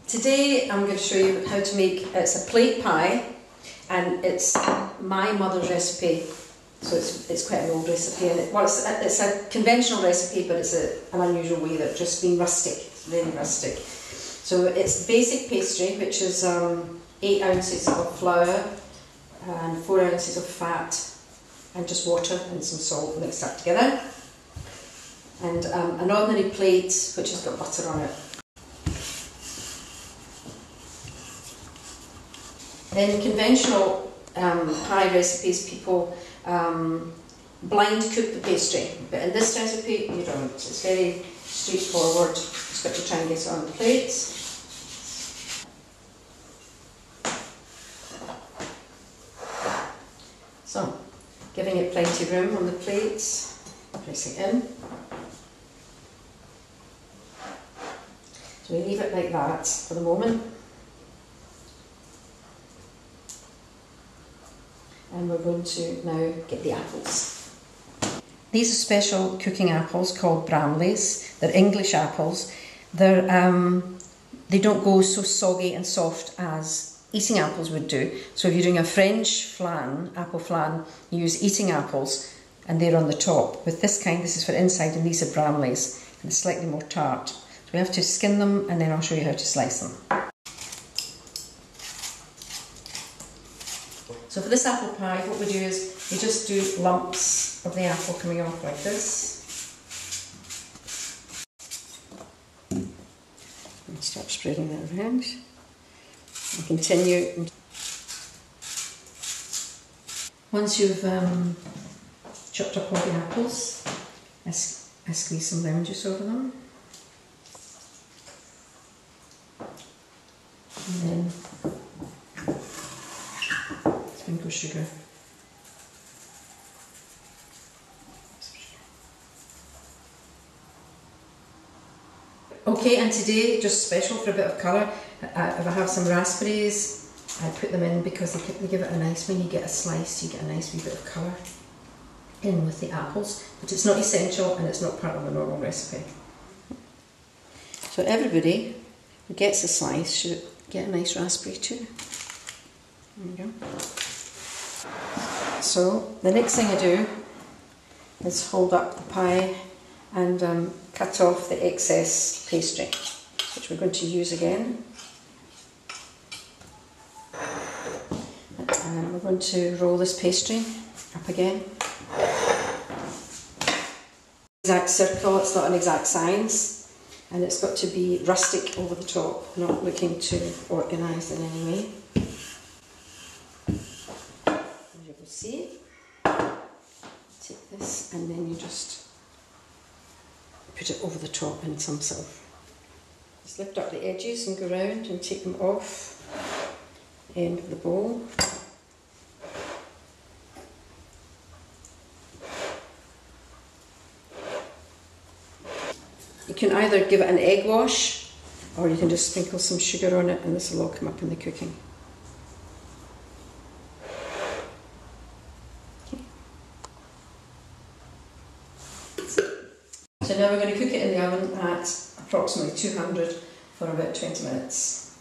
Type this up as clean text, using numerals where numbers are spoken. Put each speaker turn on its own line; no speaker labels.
Today I'm going to show you how to make, it's a plate pie, and it's my mother's recipe, so it's quite an old recipe, and it's a conventional recipe, but it's an unusual way that's just been rustic, it's very rustic. So it's basic pastry, which is 8 ounces of flour and 4 ounces of fat and just water and some salt mixed up together, and an ordinary plate which has got butter on it. In conventional pie recipes, people blind cook the pastry, but in this recipe you don't. It's very straightforward. Just got to try and get it on the plate. So, giving it plenty of room on the plate, press it in. So we leave it like that for the moment. And we're going to now get the apples. These are special cooking apples called Bramleys. They're English apples. They don't go so soggy and soft as eating apples would do. So if you're doing a French flan, apple flan, you use eating apples and they're on the top. With this kind, this is for inside, and these are Bramleys, and it's slightly more tart. So we have to skin them, and then I'll show you how to slice them. So for this apple pie, what we do is we just do lumps of the apple coming off like this. And start spreading that around. And continue. Once you've chopped up all the apples, I squeeze some lemon juice over them. And then sprinkle sugar. Okay, and today, just special for a bit of colour, if I have some raspberries, I put them in because they give it a nice, when you get a slice, you get a nice wee bit of colour in with the apples, but it's not essential and it's not part of the normal recipe. So everybody who gets a slice should get a nice raspberry too. There you go. So the next thing I do is hold up the pie and cut off the excess pastry, which we're going to use again. And we're going to roll this pastry up again. Exact circle, it's not an exact science, and it's got to be rustic over the top, not looking too organised in any way. As you can see, take this and then you just put it over the top in some sort of, just lift up the edges and go round and take them off the end of the bowl. You can either give it an egg wash, or you can just sprinkle some sugar on it, and this will all come up in the cooking. Okay. So now we're going to cook it in the oven at approximately 200 for about 20 minutes.